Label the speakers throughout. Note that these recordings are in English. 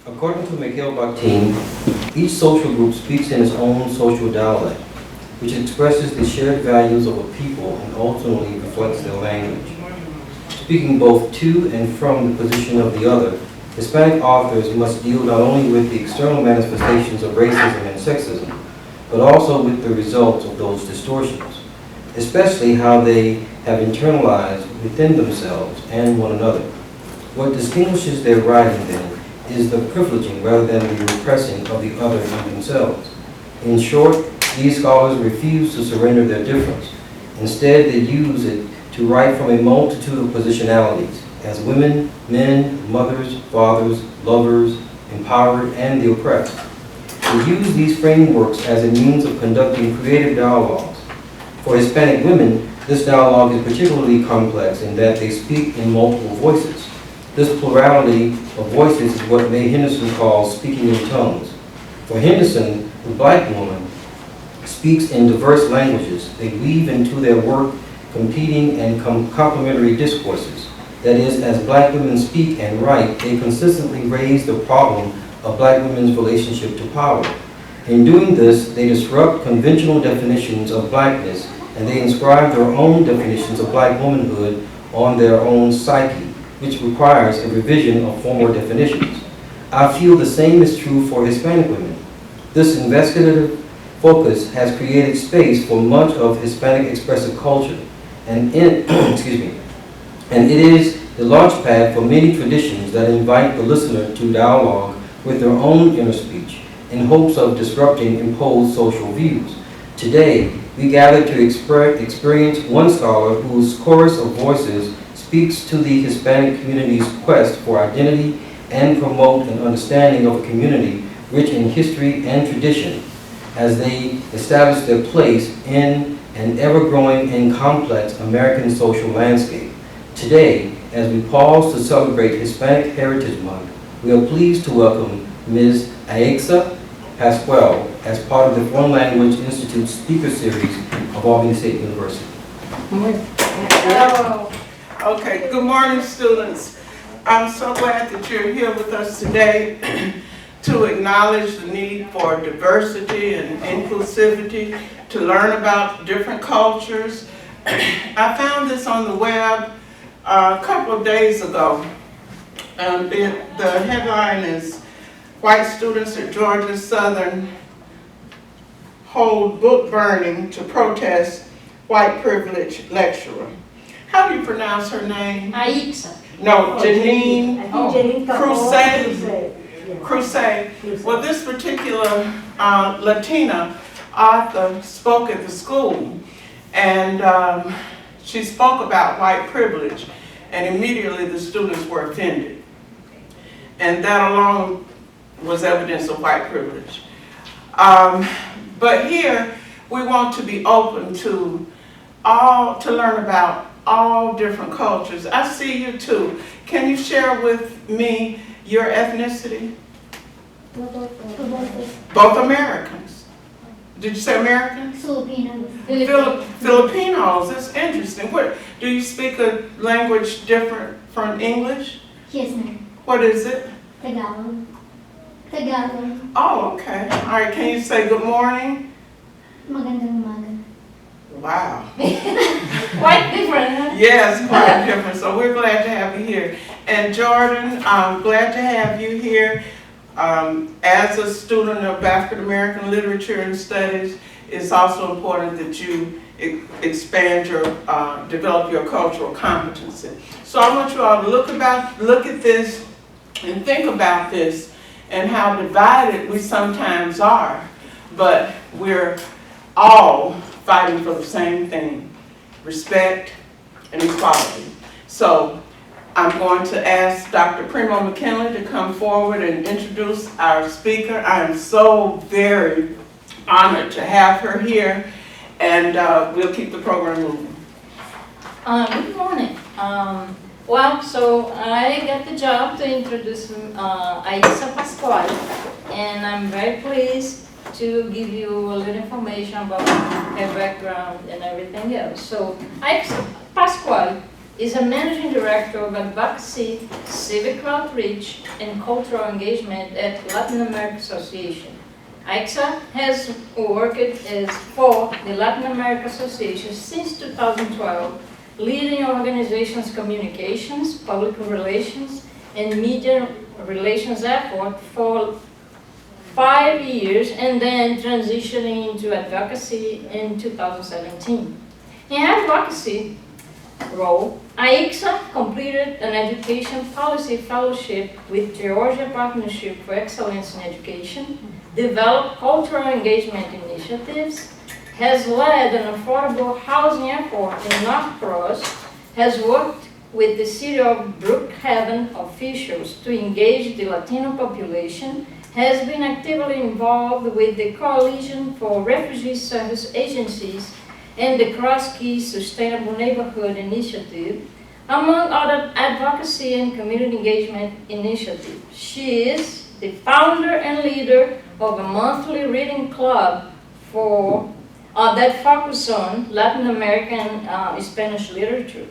Speaker 1: According to Mikhail Bakhtin, each social group speaks in its own social dialect, which expresses the shared values of a people and ultimately reflects their language. Speaking both to and from the position of the other, Hispanic authors must deal not only with the external manifestations of racism and sexism, but also with the results of those distortions, especially how they have internalized within themselves and one another. What distinguishes their writing, then, is the privileging rather than the repressing of the other in themselves. In short, these scholars refuse to surrender their difference. Instead, they use it to write from a multitude of positionalities, as women, men, mothers, fathers, lovers, empowered, and the oppressed. They use these frameworks as a means of conducting creative dialogues. For Hispanic women, this dialogue is particularly complex in that they speak in multiple voices. This plurality of voices is what May Henderson calls speaking in tongues. For Henderson, the black woman speaks in diverse languages. They weave into their work competing and complementary discourses. That is, as black women speak and write, they consistently raise the problem of black women's relationship to power. In doing this, they disrupt conventional definitions of blackness, and they inscribe their own definitions of black womanhood on their own psyche, which requires a revision of former definitions. I feel the same is true for Hispanic women. This investigative focus has created space for much of Hispanic expressive culture, and it is the launchpad for many traditions that invite the listener to dialogue with their own inner speech in hopes of disrupting imposed social views. Today, we gather to experience one scholar whose chorus of voices speaks to the Hispanic community's quest for identity and promote an understanding of a community rich in history and tradition as they establish their place in an ever-growing and complex American social landscape. Today, as we pause to celebrate Hispanic Heritage Month, we are pleased to welcome Ms. Aixa Pascual as part of the Foreign Language Institute Speaker Series of Albany State University.
Speaker 2: Hello. Okay, good morning, students. I'm so glad that you're here with us today to acknowledge the need for diversity and inclusivity, to learn about different cultures. I found this on the web a couple of days ago. The headline is, "White students at Georgia Southern hold book burning to protest white privilege lecturer." How do you pronounce her name?
Speaker 3: Aixa.
Speaker 2: No, Janine
Speaker 4: Crusade.
Speaker 2: Crusade. Well, this particular Latina author spoke at the school, and she spoke about white privilege, and immediately the students were offended. And that alone was evidence of white privilege. But here, we want to be open to learn about all different cultures. I see you too. Can you share with me your ethnicity? Both Americans. Did you say Americans?
Speaker 3: Filipinos.
Speaker 2: Filipinos. That's interesting. What, do you speak a language different from English?
Speaker 3: Yes, ma'am.
Speaker 2: What is it?
Speaker 3: Tagalog.
Speaker 2: Oh, okay. All right. Can you say good morning?
Speaker 3: Magandang umaga.
Speaker 2: Wow.
Speaker 3: Quite different, huh?
Speaker 2: Yes, quite different. So we're glad to have you here. And Jordan, I'm glad to have you here. As a student of African American literature and studies, it's also important that you expand your, develop your cultural competency. So I want you all to look at this and think about this and how divided we sometimes are, but we're all fighting for the same thing: respect and equality. So I'm going to ask Dr. Primo McKinley to come forward and introduce our speaker. I am so very honored to have her here, and we'll keep the program moving.
Speaker 3: Good morning. So I got the job to introduce Aixa Pascual, and I'm very pleased to give you a little information about her background and everything else. So Aixa Pascual is a managing director of Advocacy, Civic Outreach, and Cultural Engagement at Latin American Association. Aixa has worked for the Latin American Association since 2012, leading organizations' communications, public relations, and media relations effort for 5 years, and then transitioning into advocacy in 2017. In advocacy role, Aixa completed an education policy fellowship with Georgia Partnership for Excellence in Education, developed cultural engagement initiatives, has led an affordable housing effort in North Cross, has worked with the City of Brookhaven officials to engage the Latino population, has been actively involved with the Coalition for Refugee Service Agencies and the Cross Keys Sustainable Neighborhood Initiative, among other advocacy and community engagement initiatives. She is the founder and leader of a monthly reading club that focuses on Latin American Spanish literature.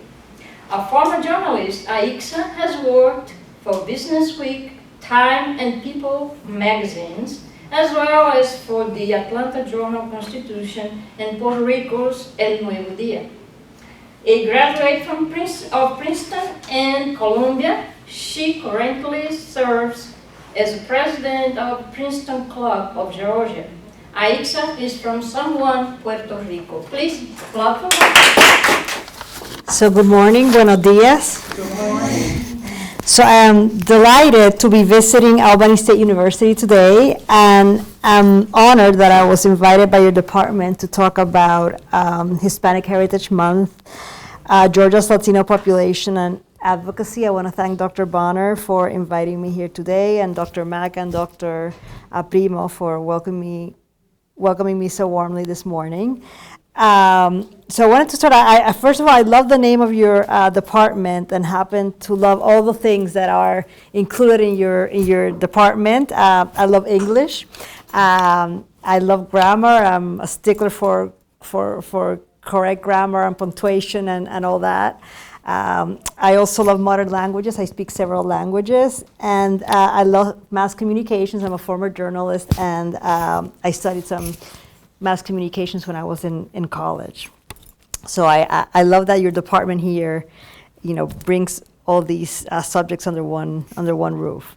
Speaker 3: A former journalist, Aixa has worked for Business Week, Time, and People magazines, as well as for the Atlanta Journal-Constitution and Puerto Rico's El Nuevo Dia. A graduate from Princeton and Columbia, she currently serves as president of Princeton Club of Georgia. Aixa is from San Juan, Puerto Rico. Please clap for her.
Speaker 4: So good morning, buenos dias.
Speaker 2: Good morning.
Speaker 4: So I am delighted to be visiting Albany State University today, and I'm honored that I was invited by your department to talk about Hispanic Heritage Month, Georgia's Latino Population, and Advocacy. I want to thank Dr. Bonner for inviting me here today, and Dr. Mack and Dr. Primo for welcoming me so warmly this morning. So I wanted to start, first of all, I love the name of your department and happen to love all the things that are included in your department. I love English. I love grammar. I'm a stickler for correct grammar and punctuation and all that. I also love modern languages. I speak several languages, and I love mass communications. I'm a former journalist, and I studied some mass communications when I was in college. So I love that your department here, brings all these subjects under one roof.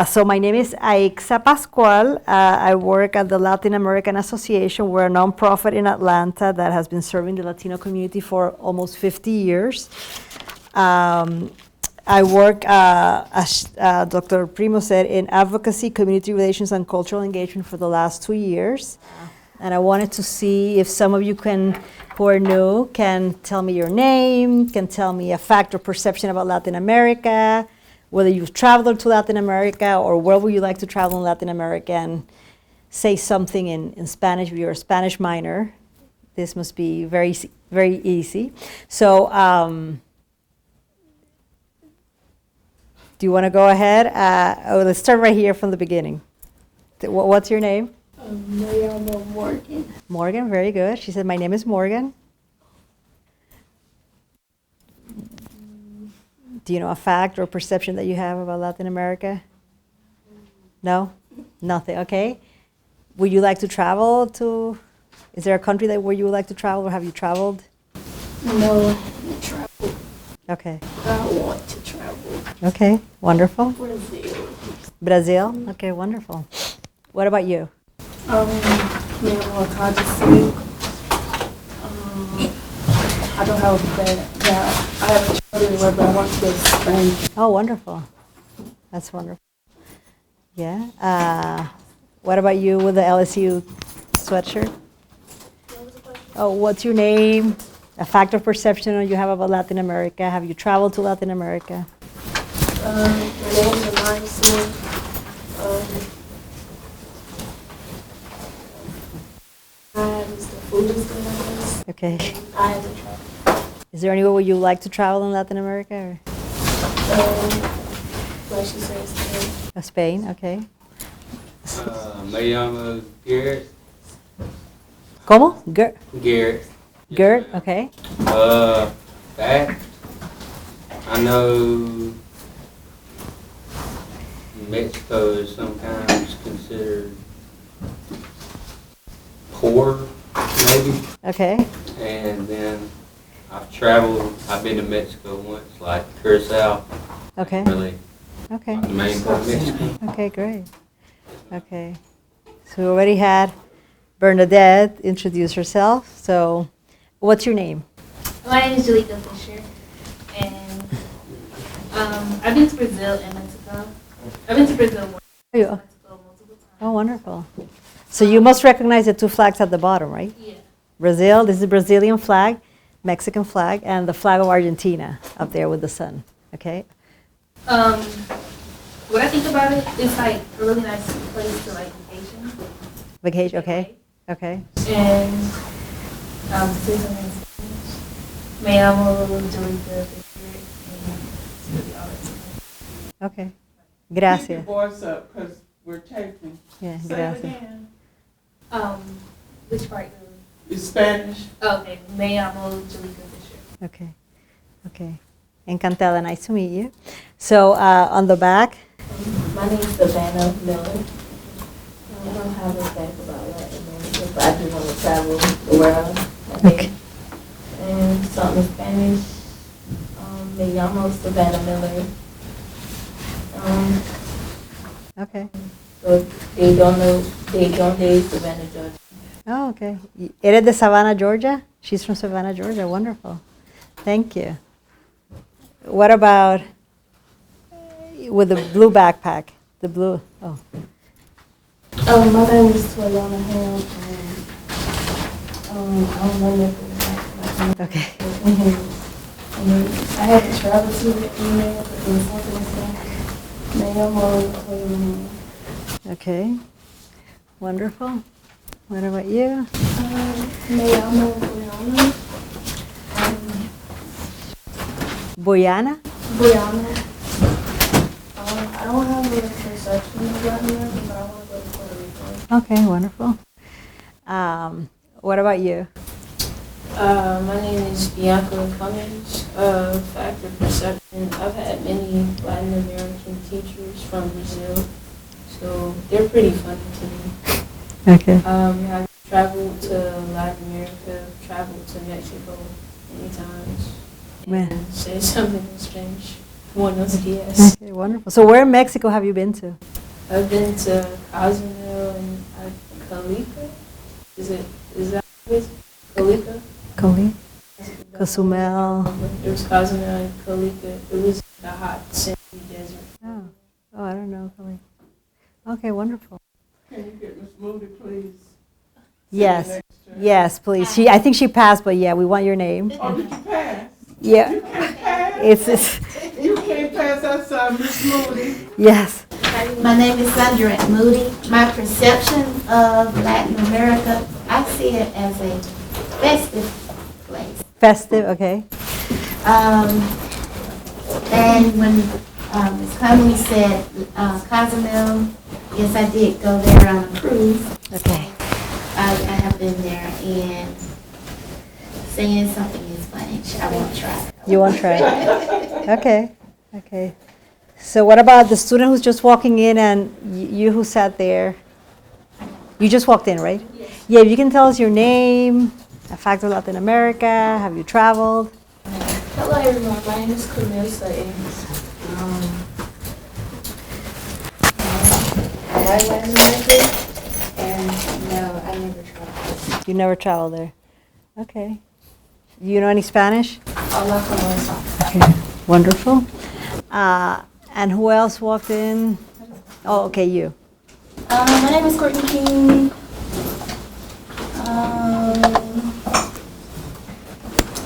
Speaker 4: So my name is Aixa Pascual. I work at the Latin American Association. We're a nonprofit in Atlanta that has been serving the Latino community for almost 50 years. I work, as Dr. Primo said, in advocacy, community relations, and cultural engagement for the last 2 years. And I wanted to see if some of you who are new can tell me your name, can tell me a fact or perception about Latin America, whether you've traveled to Latin America or where would you like to travel in Latin America, and say something in Spanish if you're a Spanish minor. This must be very, very easy. So do you want to go ahead? Let's start right here from the beginning. What's your name?
Speaker 5: Morgan.
Speaker 4: Morgan, very good. She said, my name is Morgan. Do you know a fact or perception that you have about Latin America? No? Nothing, okay. Would you like to travel to, is there a country where you would like to travel, or have you traveled?
Speaker 5: No, I haven't traveled.
Speaker 4: Okay.
Speaker 5: I want to travel.
Speaker 4: Okay, wonderful.
Speaker 5: Brazil.
Speaker 4: Brazil? Okay, wonderful. What about you?
Speaker 5: I don't have that. I haven't traveled anywhere, but I want to go to Spain.
Speaker 4: Oh, wonderful. That's wonderful. Yeah. What about you with the LSU sweatshirt? Oh, what's your name? A fact or perception you have about Latin America? Have you traveled to Latin America?
Speaker 5: My name is Aixa. The food is good, I guess.
Speaker 4: Okay.
Speaker 5: I haven't traveled.
Speaker 4: Is there anywhere where you like to travel in Latin America? Or?
Speaker 5: Like she says, Spain.
Speaker 4: Spain, okay.
Speaker 6: Me llamo Garrett.
Speaker 4: ¿Cómo?
Speaker 6: Garrett.
Speaker 4: Gert, okay.
Speaker 6: Fact. I know Mexico is sometimes considered poor, maybe.
Speaker 4: Okay,
Speaker 6: And then I've been to Mexico once, like Curacao,
Speaker 4: okay,
Speaker 6: really,
Speaker 4: okay,
Speaker 6: the main part of Mexico.
Speaker 4: okay, great. Okay, so we already had Bernadette introduce herself. So, what's your name?
Speaker 7: My name is Jalika Fisher, and I've been to Brazil and Mexico. I've been to Brazil once,
Speaker 4: Oh, you-
Speaker 7: Mexico multiple times.
Speaker 4: oh, wonderful. So you must recognize the two flags at the bottom, right?
Speaker 7: Yeah.
Speaker 4: Brazil, this is the Brazilian flag, Mexican flag, and the flag of Argentina up there with the sun. Okay.
Speaker 7: What I think about it, it's like a really nice place to like vacation.
Speaker 4: Vacation. Okay. Okay.
Speaker 7: And say something in Spanish. Me llamo Jalika Fisher, and it's really all that's
Speaker 4: Okay.
Speaker 2: Keep your
Speaker 4: Gracias.
Speaker 2: voice up, because we're taping.
Speaker 4: Yeah,
Speaker 2: Say it
Speaker 4: gracias.
Speaker 2: again.
Speaker 7: Which part?
Speaker 2: It's Spanish.
Speaker 7: Oh, okay. Me llamo Jalika Fisher.
Speaker 4: Okay. Okay. Encantada. Nice to meet you. So on the back.
Speaker 8: My name is Savannah Miller. I don't have a fact about Latin America, but I just want to travel the world. I think.
Speaker 4: Okay.
Speaker 8: And something in Spanish. Me llamo Savannah Miller.
Speaker 4: Okay.
Speaker 8: So they don't know, they don't know Savannah, Georgia.
Speaker 4: Oh, okay. Eres de Savannah, Georgia? She's from Savannah, Georgia. Wonderful. Thank you. What about with the blue backpack? The blue. Oh.
Speaker 5: My name is Toyana Ham, and I don't know nothing.
Speaker 4: Okay.
Speaker 5: I had to travel to the email, but there was something in Spanish. Me llamo Toyana Ham.
Speaker 4: Okay. Wonderful. What about you?
Speaker 5: Me llamo Brianna.
Speaker 4: Boyana?
Speaker 5: Brianna. I don't have a perception of Latin America, but I want to go to Puerto Rico.
Speaker 4: Okay, wonderful. What about you?
Speaker 8: My name is Bianca Cummings. Factor perception. I've had many Latin American teachers from Brazil, so they're pretty funny to me.
Speaker 4: Okay.
Speaker 8: I've traveled to Latin America, traveled to Mexico many times,
Speaker 4: Man.
Speaker 8: and said something in Spanish. Buenos dias.
Speaker 4: Okay, wonderful. So where in Mexico have you been to?
Speaker 8: I've been to Cozumel and Calica. Is that it? Calica?
Speaker 4: Cali? Cozumel.
Speaker 8: There was Cozumel and Calica. It was the hot sandy desert.
Speaker 4: Oh, I don't know. Cali. Okay, wonderful.
Speaker 2: Can you get Miss Moody, please?
Speaker 4: Yes.
Speaker 2: Sit next to her.
Speaker 4: Yes, please. I think she passed, but yeah, we want your name.
Speaker 2: Oh, did you pass?
Speaker 4: Yeah.
Speaker 2: You can't pass.
Speaker 4: It's
Speaker 2: You can't pass outside Miss Moody.
Speaker 4: yes.
Speaker 9: My name is Sandra Moody. My perception of Latin America, I see it as a festive place.
Speaker 4: Festive, okay.
Speaker 9: And when Ms. Cummings said Cozumel, yes, I did go there on a cruise.
Speaker 4: Okay.
Speaker 9: I have been there, and saying something in Spanish, I won't try.
Speaker 4: You want to try? Okay. Okay. So what about the student who's just walking in and you who sat there? You just walked in, right?
Speaker 7: Yes.
Speaker 4: Yeah, if you can tell us your name, a fact of Latin America, have you traveled?
Speaker 8: Hello everyone, my name is Camille Sutton. I like Latin America, and no, I never traveled.
Speaker 4: You never traveled there. Okay. You know any Spanish?
Speaker 8: Hola, ¿cómo estás?
Speaker 4: Okay. Wonderful. And who else walked in? Oh, okay, you.
Speaker 5: My name is Courtney King.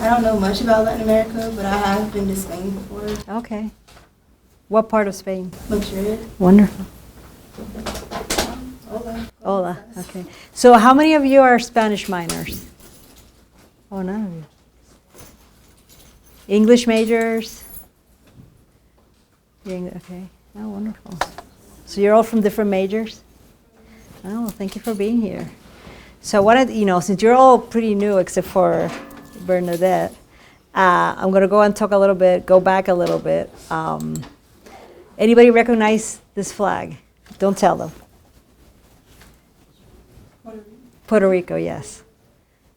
Speaker 5: I don't know much about Latin America, but I have been to Spain before.
Speaker 4: Okay. What part of Spain?
Speaker 5: Madrid.
Speaker 4: Wonderful.
Speaker 5: Hola.
Speaker 4: Hola. Okay. So how many of you are Spanish minors? Oh, none of you. English majors? Okay. Oh, wonderful. So you're all from different majors? Oh, thank you for being here. So since you're all pretty new except for Bernadette, I'm going to go back a little bit. Anybody recognize this flag? Don't tell them. Puerto Rico, yes.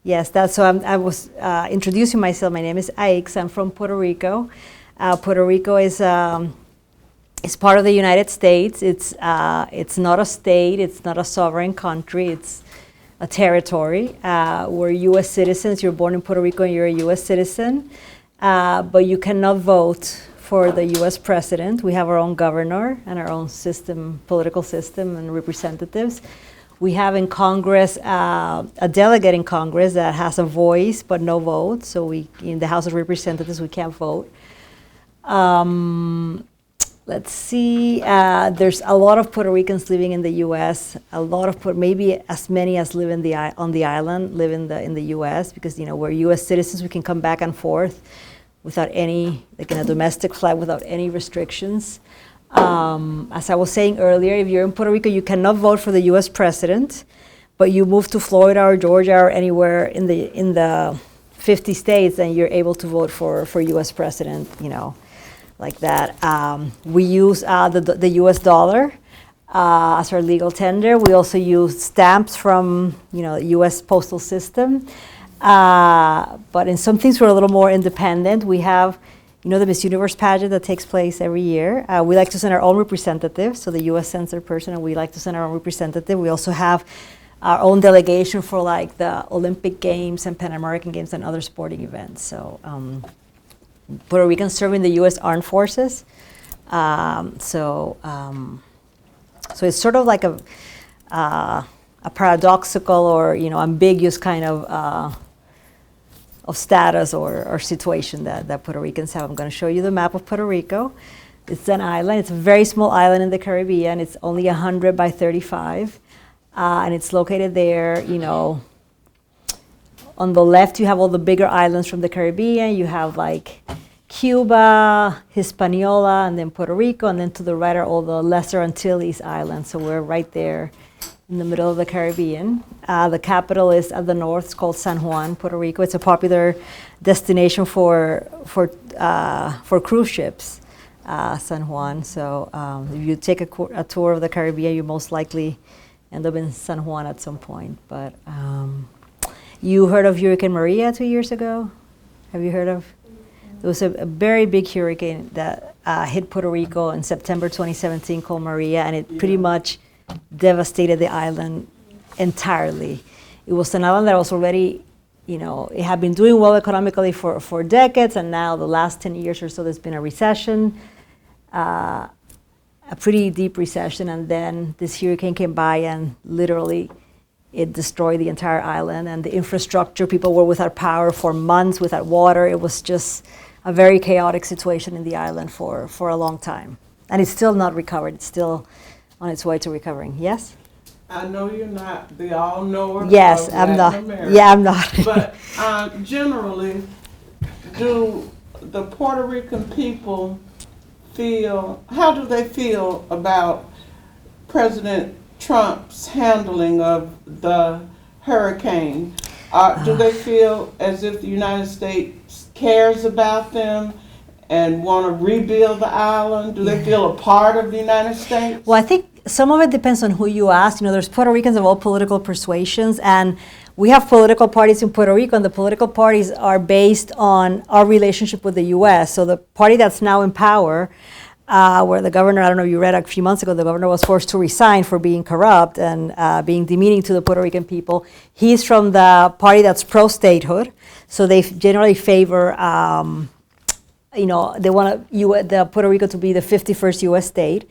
Speaker 4: Yes, that's so I was introducing myself. My name is Aixa. I'm from Puerto Rico. Puerto Rico is part of the United States. It's not a state. It's not a sovereign country. It's a territory. We're U.S. citizens. You're born in Puerto Rico and you're a U.S. citizen, but you cannot vote for the U.S. president. We have our own governor and our own system, political system, and representatives. We have in Congress a delegate in Congress that has a voice but no vote. So in the House of Representatives, we can't vote. Let's see. There's a lot of Puerto Ricans living in the U.S. Maybe as many as live on the island live in the U.S. because we're U.S. citizens. We can come back and forth without any, like in a domestic flight, without any restrictions. As I was saying earlier, if you're in Puerto Rico, you cannot vote for the U.S. president, but you move to Florida or Georgia or anywhere in the 50 states, and you're able to vote for U.S. president, like that. We use the U.S. dollar as our legal tender. We also use stamps from the U.S. postal system. But in some things we're a little more independent. We have the Miss Universe pageant that takes place every year. We like to send our own representative, so the U.S. sends their person, and we like to send our own representative. We also have our own delegation for like the Olympic Games and Pan American Games and other sporting events. So Puerto Ricans serve in the U.S. Armed Forces. So it's sort of like a paradoxical or ambiguous kind of status or situation that Puerto Ricans have. I'm going to show you the map of Puerto Rico. It's an island. It's a very small island in the Caribbean. It's only 100 by 35, and it's located there. On the left, you have all the bigger islands from the Caribbean. You have like Cuba, Hispaniola, and then Puerto Rico, and then to the right are all the Lesser Antilles islands. So we're right there in the middle of the Caribbean. The capital is at the north. It's called San Juan, Puerto Rico. It's a popular destination for cruise ships, San Juan. So if you take a tour of the Caribbean, you most likely end up in San Juan at some point. But you heard of Hurricane Maria 2 years ago? Have you heard of? There was a very big hurricane that hit Puerto Rico in September 2017 called Maria, and it pretty much devastated the island entirely. It was an island that was already, it had been doing well economically for decades, and now the last 10 years or so there's been a recession, a pretty deep recession, and then this hurricane came by and literally it destroyed the entire island and the infrastructure. People were without power for months, without water. It was just a very chaotic situation in the island for a long time. And it's still not recovered. It's still on its way to recovering. Yes?
Speaker 2: I know you're not the all-knower.
Speaker 4: Yes,
Speaker 2: of
Speaker 4: I'm
Speaker 2: Latin
Speaker 4: not.
Speaker 2: America,
Speaker 4: Yeah, I'm not.
Speaker 2: But generally, do the Puerto Rican people how do they feel about President Trump's handling of the hurricane? Do they feel as if the United States cares about them and want to rebuild the island? Do they feel a part of the United States?
Speaker 4: Well, I think some of it depends on who you ask. There's Puerto Ricans of all political persuasions, and we have political parties in Puerto Rico, and the political parties are based on our relationship with the U.S. So the party that's now in power, where the governor, I don't know if you read a few months ago, the governor was forced to resign for being corrupt and being demeaning to the Puerto Rican people. He's from the party that's pro-statehood, so they generally favor they want the Puerto Rico to be the 51st U.S. state.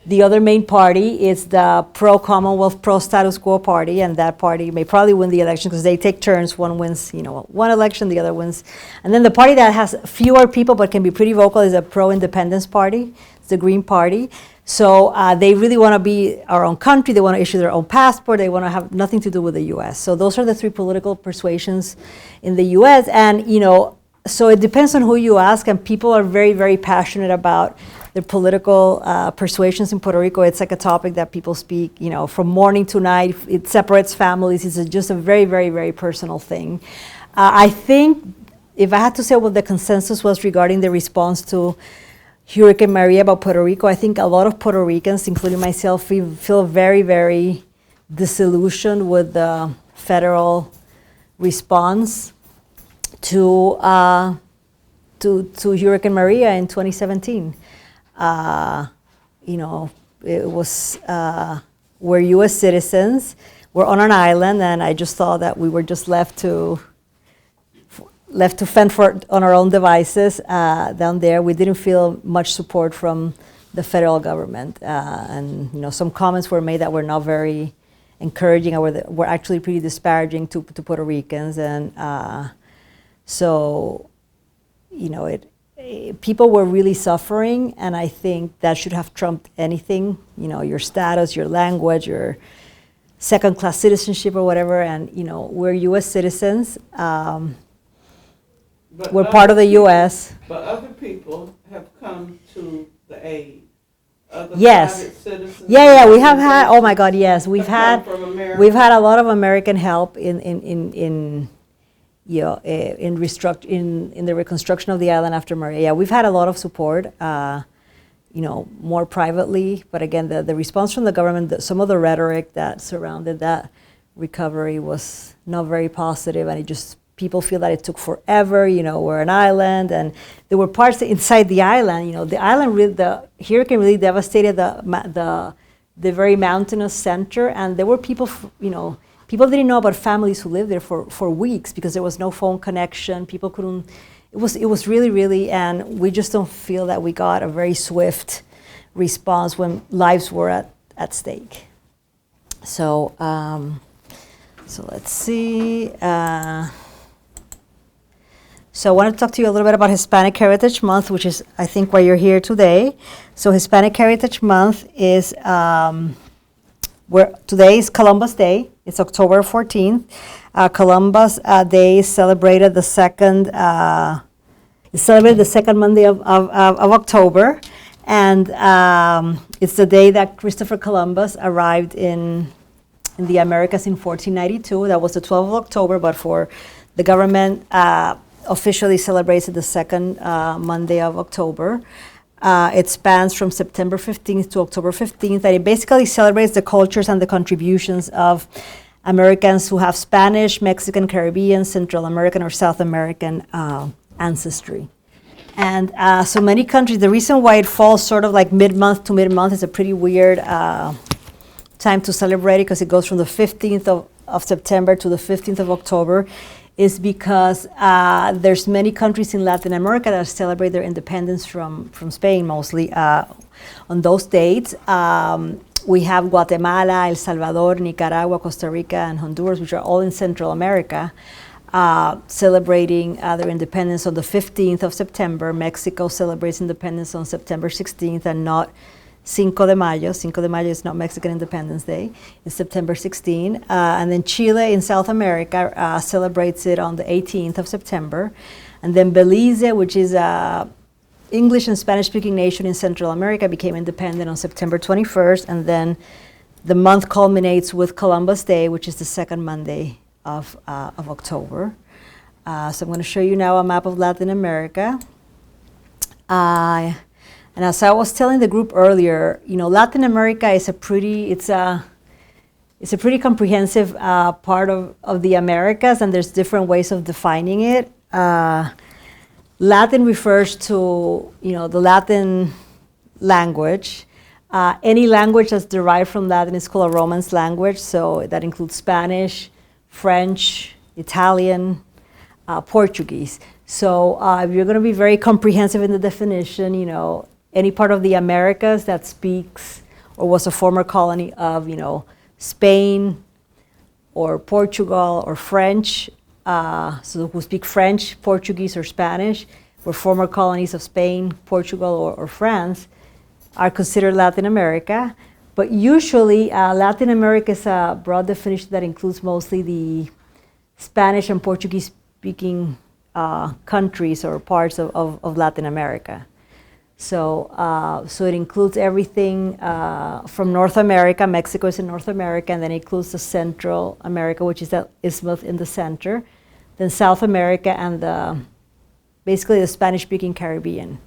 Speaker 4: The other main party is the pro-Commonwealth, pro-status quo party, and that party may probably win the election because they take turns. One wins, one election, the other wins. And then the party that has fewer people but can be pretty vocal is a pro-independence party. It's the Green Party. So they really want to be our own country. They want to issue their own passport. They want to have nothing to do with the U.S. So those are the three political persuasions in the U.S. And, so it depends on who you ask, and people are very, very passionate about their political persuasions in Puerto Rico. It's like a topic that people speak, from morning to night. It separates families. It's just a very, very, very personal thing. I think if I had to say what the consensus was regarding the response to Hurricane Maria about Puerto Rico, I think a lot of Puerto Ricans, including myself, we feel very, very disillusioned with the federal response to Hurricane Maria in 2017. You know, it was we're U.S. citizens. We're on an island, and I just thought that we were just left to fend for it on our own devices down there. We didn't feel much support from the federal government, and you know, some comments were made that were not very encouraging, or were actually pretty disparaging to Puerto Ricans, and so you know, people were really suffering, and I think that should have trumped anything. You know, your status, your language, your second-class citizenship, or whatever. And you know, we're U.S. citizens. We're part of the U.S.
Speaker 2: But other people have come to the aid. Other
Speaker 4: Yes.
Speaker 2: private citizens.
Speaker 4: Yeah, we have had. Oh my God, yes, we've
Speaker 2: have
Speaker 4: had.
Speaker 2: come from America.
Speaker 4: We've had a lot of American help in you know, in the reconstruction of the island after Maria. Yeah, we've had a lot of support. You know, more privately, but again, the response from the government, some of the rhetoric that surrounded that recovery was not very positive, and it just, people feel that it took forever. You know, we're an island, and there were parts inside the island. You know, the island, the hurricane really devastated the very mountainous center, and there were people, you know, people didn't know about families who lived there for weeks because there was no phone connection. People couldn't. It was really, really, and we just don't feel that we got a very swift response when lives were at stake. So, so let's see. So I want to talk to you a little bit about Hispanic Heritage Month, which is, I think, why you're here today. So Hispanic Heritage Month is, today is Columbus Day. It's October 14th. Columbus Day is celebrated the second Monday of October, and it's the day that Christopher Columbus arrived in the Americas in 1492. That was the 12th of October, but for the government officially celebrates it the second Monday of October. It spans from September 15th to October 15th, and it basically celebrates the cultures and the contributions of Americans who have Spanish, Mexican, Caribbean, Central American, or South American ancestry. And so many countries, the reason why it falls sort of like mid-month to mid-month is a pretty weird time to celebrate it, because it goes from the 15th of September to the 15th of October, is because there's many countries in Latin America that celebrate their independence from Spain mostly on those dates. We have Guatemala, El Salvador, Nicaragua, Costa Rica, and Honduras, which are all in Central America, celebrating their independence on the 15th of September. Mexico celebrates independence on September 16th and not Cinco de Mayo. Cinco de Mayo is not Mexican Independence Day. It's September 16. And then Chile in South America celebrates it on the 18th of September. And then Belize, which is English and Spanish-speaking nation in Central America, became independent on September 21st, and then the month culminates with Columbus Day, which is the second Monday of October. So I'm going to show you now a map of Latin America. And as I was telling the group earlier, you know, Latin America is a pretty comprehensive part of the Americas, and there's different ways of defining it. Latin refers to, you know, the Latin language. Any language that's derived from Latin is called a Romance language, so that includes Spanish, French, Italian, Portuguese. So if you're going to be very comprehensive in the definition, you know, any part of the Americas that speaks or was a former colony of, you know, Spain or Portugal or French, so who speak French, Portuguese, or Spanish, were former colonies of Spain, Portugal, or France, are considered Latin America. But usually, Latin America is a broad definition that includes mostly the Spanish and Portuguese-speaking countries or parts of Latin America. So, so it includes everything from North America. Mexico is in North America, and then it includes the Central America, which is that isthmus in the center. Then South America and the basically the Spanish-speaking Caribbean.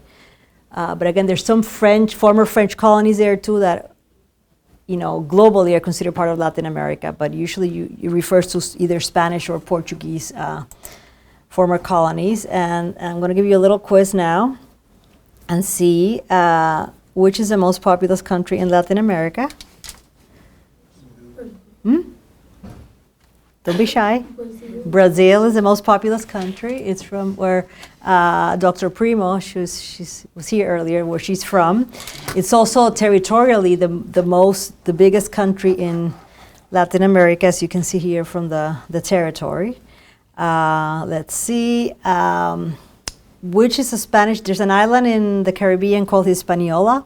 Speaker 4: But again, there's some former French colonies there too that, globally are considered part of Latin America, but usually you refers to either Spanish or Portuguese former colonies. And I'm going to give you a little quiz now and see which is the most populous country in Latin America. Don't be shy. Brazil is the most populous country. It's from where Dr. Primo, she was here earlier, where she's from. It's also territorially the biggest country in Latin America, as you can see here from the territory. Let's see, which is a Spanish, there's an island in the Caribbean called Hispaniola.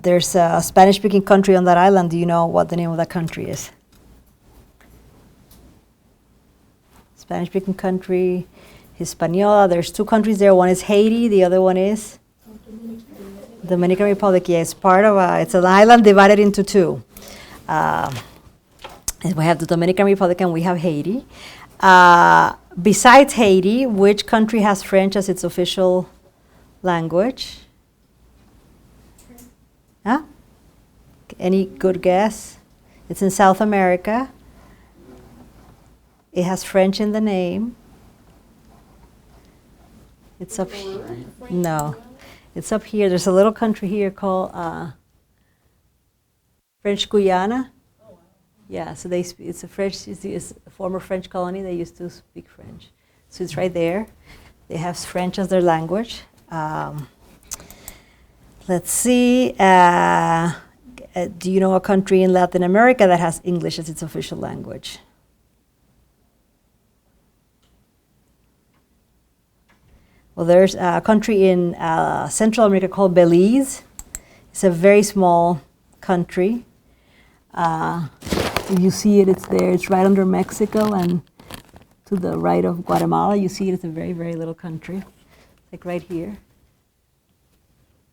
Speaker 4: There's a Spanish-speaking country on that island. Do you know what the name of that country is? Spanish-speaking country, Hispaniola. There's two countries there. One is Haiti. The other one is Dominican Republic. Yeah, it's part of it's an island divided into two. We have the Dominican Republic and we have Haiti. Besides Haiti, which country has French as its official language? Huh? Any good guess? It's in South America. It has French in the name. It's up here. No, it's up here. There's a little country here called French Guyana. Yeah, so it's a former French colony. They used to speak French. So it's right there. They have French as their language. Let's see. Do you know a country in Latin America that has English as its official language? Well, there's a country in Central America called Belize. It's a very small country. If you see it, it's there. It's right under Mexico and to the right of Guatemala. You see it, it's a very, very little country, like right here.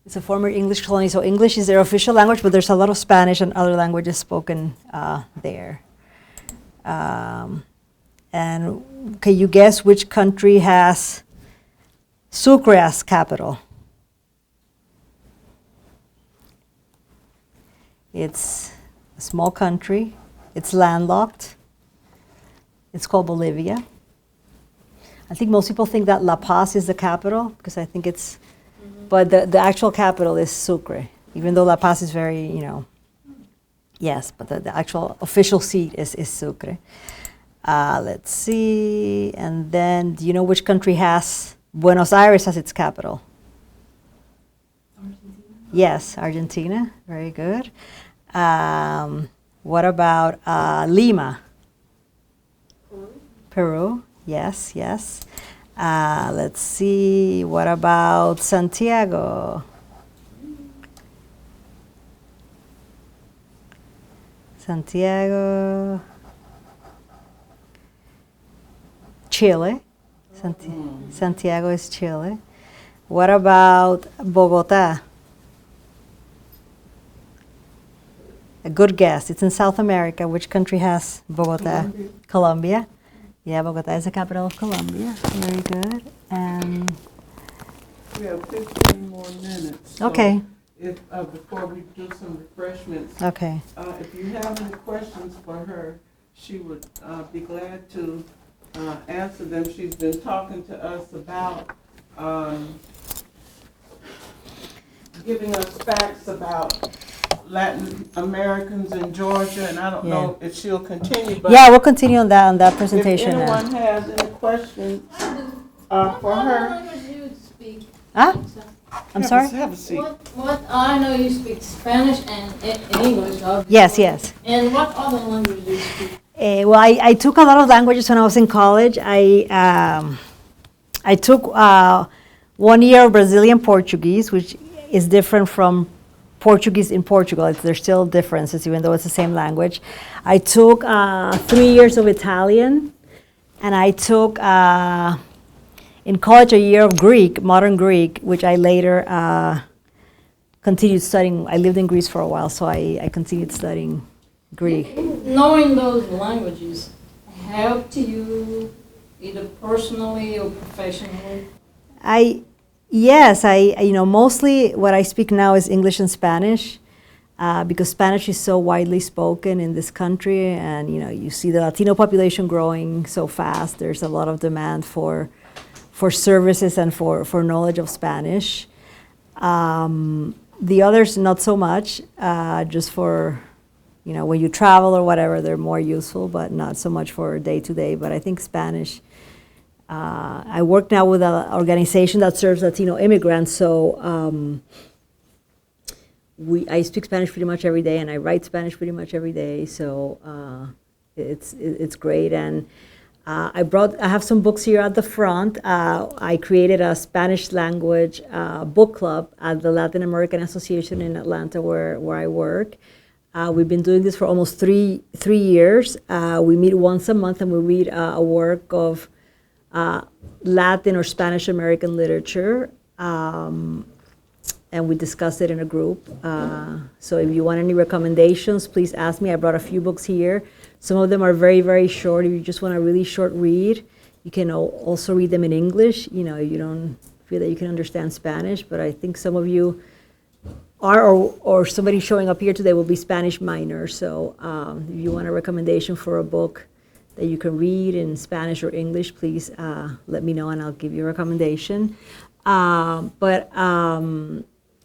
Speaker 4: It's a former English colony, so English is their official language, but there's a lot of Spanish and other languages spoken there. And can you guess which country has Sucre as capital? It's a small country. It's landlocked. It's called Bolivia. I think most people think that La Paz is the capital because I think it's, but the actual capital is Sucre, even though La Paz is very, yes, but the actual official seat is Sucre. Let's see, and then do you know which country has Buenos Aires as its capital? Argentina. Yes, Argentina. Very good. What about Lima? Peru. Yes, yes. Let's see. What about Santiago? Santiago. Chile. Santiago is Chile. What about Bogota? A good guess. It's in South America. Which country has Bogota? Colombia. Yeah, Bogota is the capital of Colombia. Very good. And
Speaker 2: we have 15 more minutes. So
Speaker 4: okay.
Speaker 2: If before we do some refreshments.
Speaker 4: Okay.
Speaker 2: If you have any questions for her, she would be glad to answer them. She's been talking to us about giving us facts about Latin Americans in Georgia, and I don't know if she'll continue. But
Speaker 4: yeah, we'll continue on that presentation.
Speaker 2: If anyone has any questions for her.
Speaker 3: What language do you speak?
Speaker 4: Huh? I'm sorry?
Speaker 2: Have a seat.
Speaker 3: What I know you speak Spanish and English, obviously.
Speaker 4: Yes, yes.
Speaker 3: And what other language do you speak?
Speaker 4: Well, I took a lot of languages when I was in college. I took 1 year of Brazilian Portuguese, which is different from Portuguese in Portugal. There's still differences, even though it's the same language. I took 3 years of Italian, and I took in college a year of Greek, modern Greek, which I later continued studying. I lived in Greece for a while, so I continued studying Greek.
Speaker 3: Knowing those languages helped you either personally or professionally?
Speaker 4: Yes, mostly what I speak now is English and Spanish, because Spanish is so widely spoken in this country, and you see the Latino population growing so fast. There's a lot of demand for services and for knowledge of Spanish. The others, not so much, just for, when you travel or whatever, they're more useful, but not so much for day-to-day. But I think Spanish, I work now with an organization that serves Latino immigrants, so I speak Spanish pretty much every day, and I write Spanish pretty much every day, so it's great. And I have some books here at the front. I created a Spanish language book club at the Latin American Association in Atlanta, where I work. We've been doing this for almost three years. We meet once a month, and we read a work of Latin or Spanish American literature, and we discuss it in a group. So if you want any recommendations, please ask me. I brought a few books here. Some of them are very, very short. If you just want a really short read, you can also read them in English. You don't feel that you can understand Spanish, but I think some of you are, or somebody showing up here today will be Spanish minors. So if you want a recommendation for a book that you can read in Spanish or English, please let me know, and I'll give you a recommendation.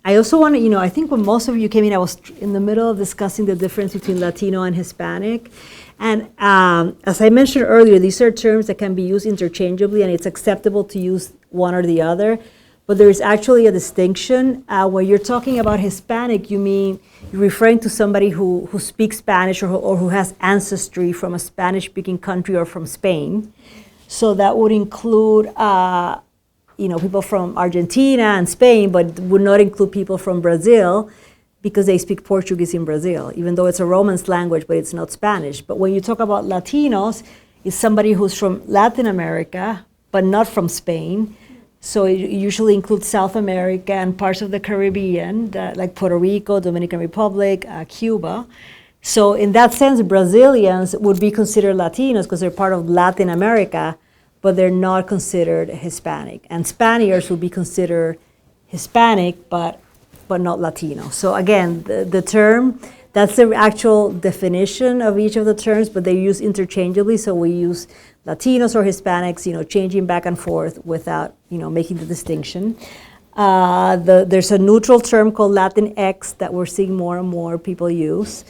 Speaker 4: I also want to, I think when most of you came in, I was in the middle of discussing the difference between Latino and Hispanic. And as I mentioned earlier, these are terms that can be used interchangeably, and it's acceptable to use one or the other. But there is actually a distinction. When you're talking about Hispanic, you're referring to somebody who speaks Spanish or who has ancestry from a Spanish-speaking country or from Spain. So that would include people from Argentina and Spain, but would not include people from Brazil, because they speak Portuguese in Brazil, even though it's a Romance language, but it's not Spanish. But when you talk about Latinos, it's somebody who's from Latin America, but not from Spain. So it usually includes South America and parts of the Caribbean, like Puerto Rico, Dominican Republic, Cuba. So in that sense, Brazilians would be considered Latinos because they're part of Latin America, but they're not considered Hispanic. And Spaniards would be considered Hispanic, but not Latino. So again, the term, that's the actual definition of each of the terms, but they're used interchangeably. So we use Latinos or Hispanics, changing back and forth without, making the distinction. There's a neutral term called Latinx that we're seeing more and more people use.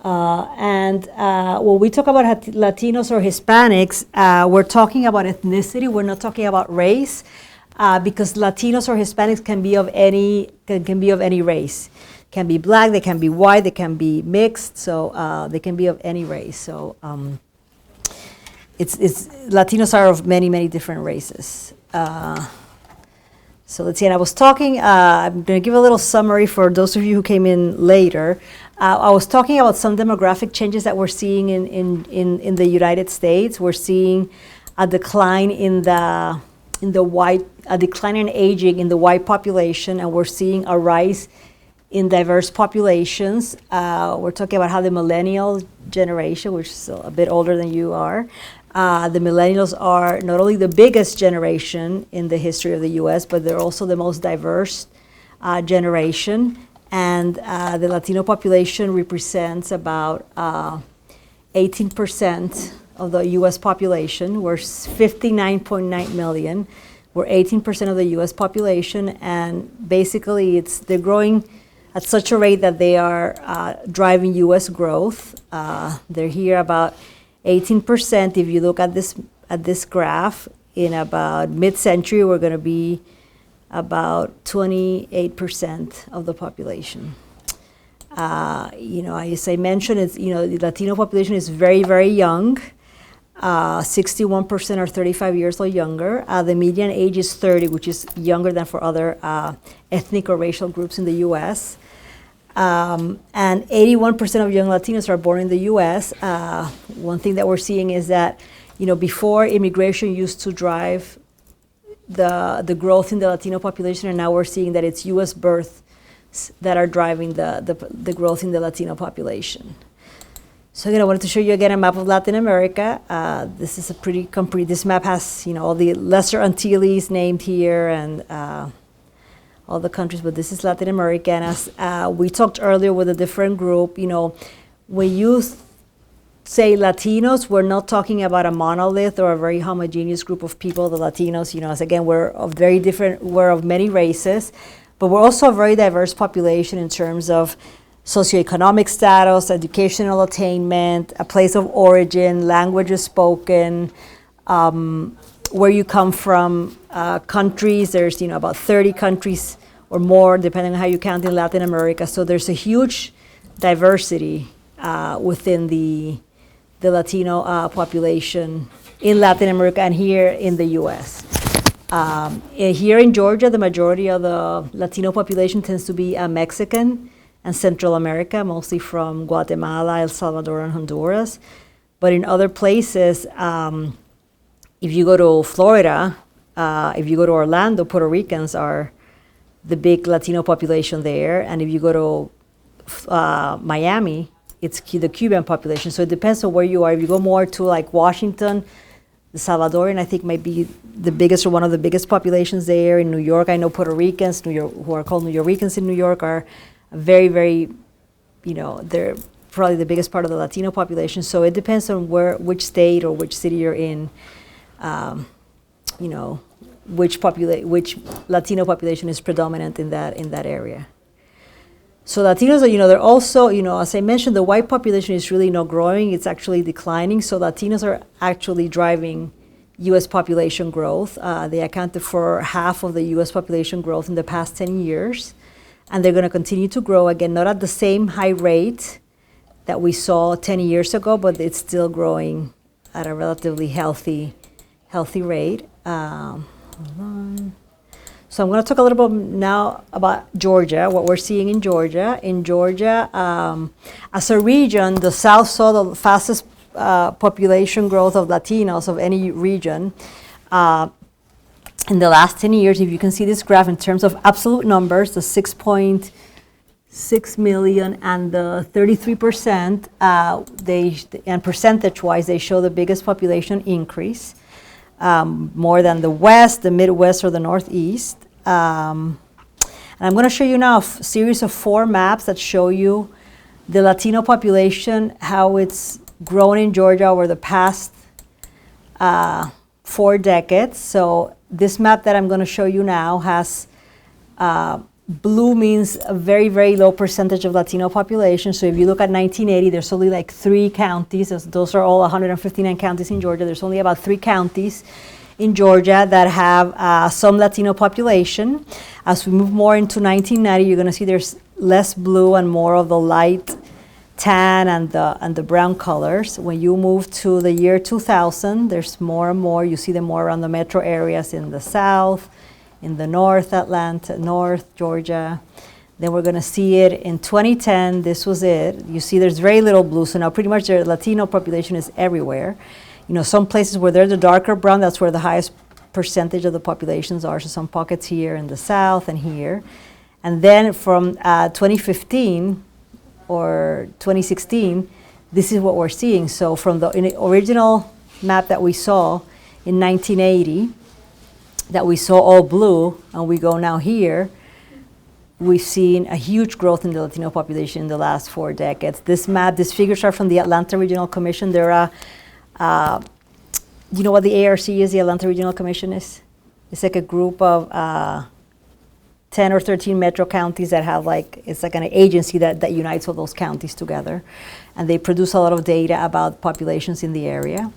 Speaker 4: When we talk about Latinos or Hispanics, we're talking about ethnicity. We're not talking about race, because Latinos or Hispanics can be of any race. Can be black, they can be white, they can be mixed. So they can be of any race. So Latinos are of many, many different races. So let's see. And I was talking. I'm going to give a little summary for those of you who came in later. I was talking about some demographic changes that we're seeing in the United States. We're seeing a decline in decline in aging in the white population, and we're seeing a rise in diverse populations. We're talking about how the millennial generation, which is a bit older than you are, the millennials are not only the biggest generation in the history of the U.S., but they're also the most diverse generation. And the Latino population represents about 18% of the U.S. population. We're 59.9 million. We're 18% of the U.S. population, and basically they're growing at such a rate that they are driving U.S. growth. They're here about 18%. If you look at this graph, in about mid-century, we're going to be about 28% of the population. As I mentioned, the Latino population is very, very young. 61% are 35 years or younger. The median age is 30, which is younger than for other ethnic or racial groups in the U.S. And 81% of young Latinos are born in the U.S. One thing that we're seeing is that, before immigration used to drive the growth in the Latino population, and now we're seeing that it's U.S. births that are driving the growth in the Latino population. So again, I wanted to show you again a map of Latin America. This is a pretty complete, this map has, all the Lesser Antilles named here and all the countries, but this is Latin America. And as we talked earlier with a different group, when you say Latinos, we're not talking about a monolith or a very homogeneous group of people. The Latinos, as again, we're of many races, but we're also a very diverse population in terms of socioeconomic status, educational attainment, a place of origin, languages spoken, where you come from, countries. There's about 30 countries or more, depending on how you count in Latin America. So there's a huge diversity within the Latino population in Latin America and here in the U.S. Here in Georgia, the majority of the Latino population tends to be Mexican and Central America, mostly from Guatemala, El Salvador, and Honduras. But in other places, if you go to Florida, if you go to Orlando, Puerto Ricans are the big Latino population there. And if you go to Miami, it's the Cuban population. So it depends on where you are. If you go more to like Washington, the Salvadorian, I think, might be the biggest or one of the biggest populations there. In New York, I know Puerto Ricans, who are called Nuyorican in New York, are very, very, they're probably the biggest part of the Latino population. So it depends on which state or which city you're in, which Latino population is predominant in that area. So Latinos, they're also, as I mentioned, the white population is really not growing, it's actually declining. So Latinos are actually driving U.S. population growth. They accounted for half of the U.S. population growth in the past 10 years. And they're going to continue to grow, again, not at the same high rate that we saw 10 years ago, but it's still growing at a relatively healthy rate. So I'm going to talk a little bit now about Georgia, what we're seeing in Georgia. In Georgia, as a region, the South saw the fastest population growth of Latinos of any region. In the last 10 years, if you can see this graph in terms of absolute numbers, the 6.6 million and the 33%, and percentage-wise, they show the biggest population increase. More than the West, the Midwest, or the Northeast. And I'm going to show you now a series of 4 maps that show you the Latino population, how it's grown in Georgia over the past 4 decades. So this map that I'm going to show you now has blue means a very, very low percentage of Latino population. So if you look at 1980, there's only like 3 counties. Those are all 159 counties in Georgia. There's only about 3 counties in Georgia that have some Latino population. As we move more into 1990, you're going to see there's less blue and more of the light tan and the brown colors. When you move to the year 2000, there's more and more. You see them more around the metro areas in the south, in the North Georgia. Then we're going to see it in 2010. This was it. You see there's very little blue. So now pretty much the Latino population is everywhere. Some places where they're the darker brown, that's where the highest percentage of the populations are. So some pockets here in the south and here. And then from 2015 or 2016, this is what we're seeing. So from the original map that we saw in 1980, that we saw all blue, and we go now here, we've seen a huge growth in the Latino population in the last 4 decades. This map, these figures are from the Atlanta Regional Commission. There are, you know what the ARC is, the Atlanta Regional Commission is? It's like a group of 10 or 13 metro counties that have it's like an agency that unites all those counties together. And they produce a lot of data about populations in the area.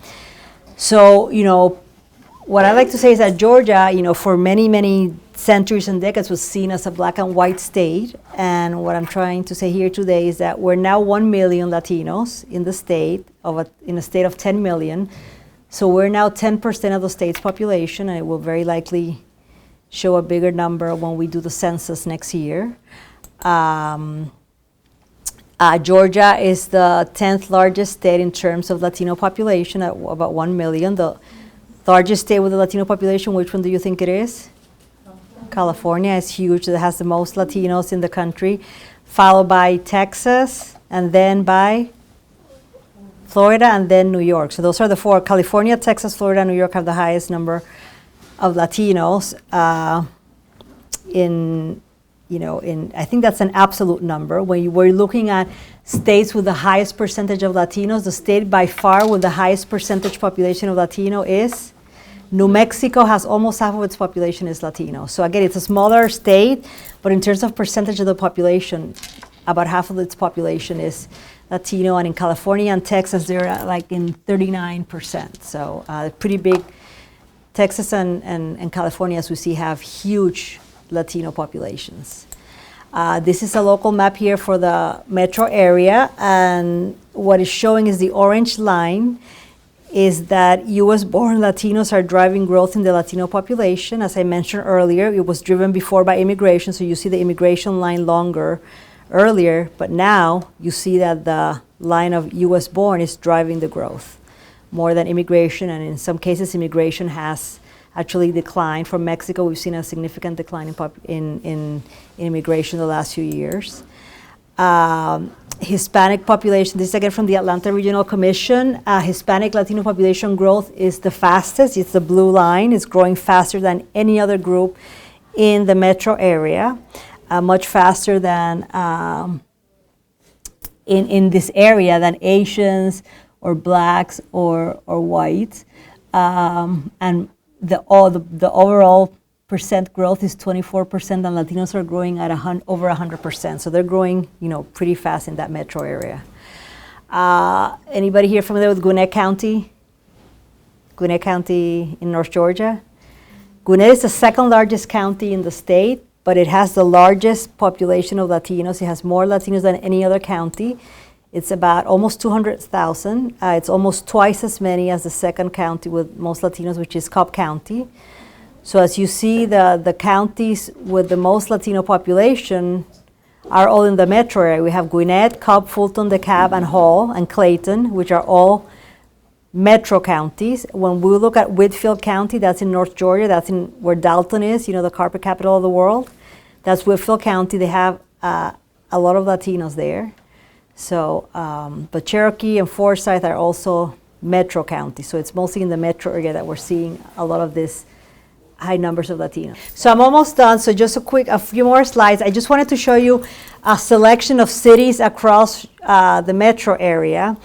Speaker 4: So, what I like to say is that Georgia, for many, many centuries and decades was seen as a black and white state. And what I'm trying to say here today is that we're now 1 million Latinos in the state, in a state of 10 million. So we're now 10% of the state's population, and it will very likely show a bigger number when we do the census next year. Georgia is the 10th largest state in terms of Latino population at about 1 million. The largest state with a Latino population, which one do you think it is? California is huge. It has the most Latinos in the country, followed by Texas, and then by Florida, and then New York. So those are the four. California, Texas, Florida, and New York have the highest number of Latinos. I think that's an absolute number. When we're looking at states with the highest percentage of Latinos, the state by far with the highest percentage population of Latino is New Mexico. Has almost half of its population is Latino. So again, it's a smaller state, but in terms of percentage of the population, about half of its population is Latino. And in California and Texas, they're like in 39%. So pretty big. Texas and California, as we see, have huge Latino populations. This is a local map here for the metro area, and what is showing is the orange line is that US-born Latinos are driving growth in the Latino population. As I mentioned earlier, it was driven before by immigration, so you see the immigration line longer earlier, but now you see that the line of US-born is driving the growth more than immigration, and in some cases immigration has actually declined. From Mexico, we've seen a significant decline in immigration the last few years. Hispanic population, this is again from the Atlanta Regional Commission. Hispanic Latino population growth is the fastest. It's the blue line. It's growing faster than any other group in the metro area, much faster than in this area than Asians or blacks or whites. And the overall percent growth is 24%, and Latinos are growing at over 100%. So they're growing, pretty fast in that metro area. Anybody here familiar with Gwinnett County? Gwinnett County in North Georgia? Gwinnett is the second largest county in the state, but it has the largest population of Latinos. It has more Latinos than any other county. It's about almost 200,000. It's almost twice as many as the second county with most Latinos, which is Cobb County. So as you see, the counties with the most Latino population are all in the metro area. We have Gwinnett, Cobb, Fulton, DeKalb, and Hall, and Clayton, which are all metro counties. When we look at Whitfield County, that's in North Georgia, that's in where Dalton is, the carpet capital of the world. That's Whitfield County. They have a lot of Latinos there. So, but Cherokee and Forsyth are also metro counties. So it's mostly in the metro area that we're seeing a lot of this high numbers of Latinos. So I'm almost done. So just a few more slides. I just wanted to show you a selection of cities across the metro area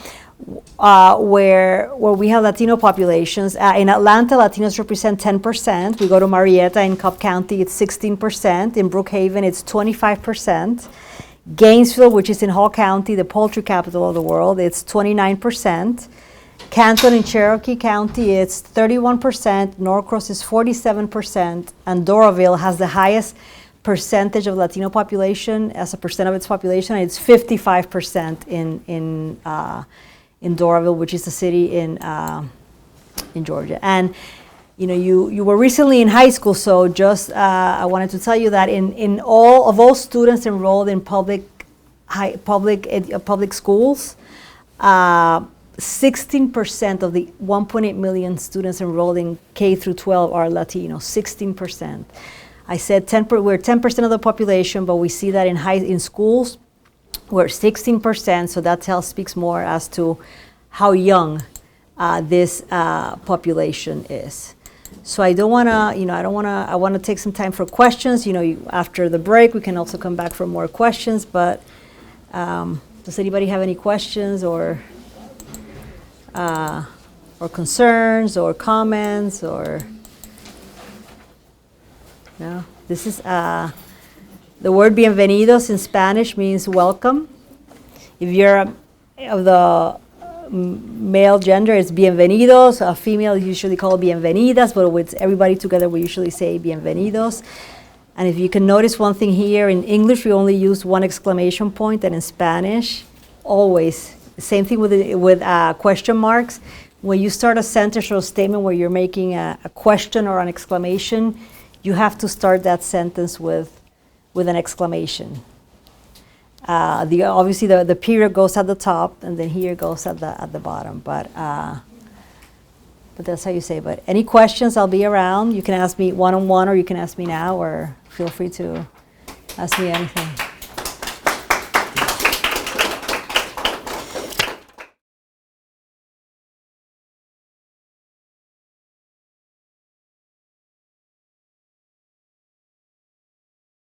Speaker 4: where we have Latino populations. In Atlanta, Latinos represent 10%. We go to Marietta in Cobb County, it's 16%. In Brookhaven, it's 25%. Gainesville, which is in Hall County, the poultry capital of the world, it's 29%. Canton in Cherokee County, it's 31%. Norcross is 47%. And Doraville has the highest percentage of Latino population as a percent of its population. And it's 55% in Doraville, which is a city in Georgia. And you were recently in high school, so just I wanted to tell you that in all students enrolled in public schools, 16% of the 1.8 million students enrolled in K through 12 are Latino. 16%. I said we're 10% of the population, but we see that in schools we're 16%. So that speaks more as to how young this population is. So I want to take some time for questions. After the break, we can also come back for more questions. But does anybody have any questions or concerns or comments or no? This is the word bienvenidos in Spanish means welcome. If you're of the male gender, it's bienvenidos. A female is usually called bienvenidas, but with everybody together, we usually say bienvenidos. And if you can notice one thing here, in English, we only use one exclamation point, and in Spanish, always. Same thing with question marks. When you start a sentence or a statement where you're making a question or an exclamation, you have to start that sentence with an exclamation. Obviously the period goes at the top, and then here goes at the bottom. But that's how you say. But any questions? I'll be around. You can ask me one-on-one, or you can ask me now, or feel free to ask me anything.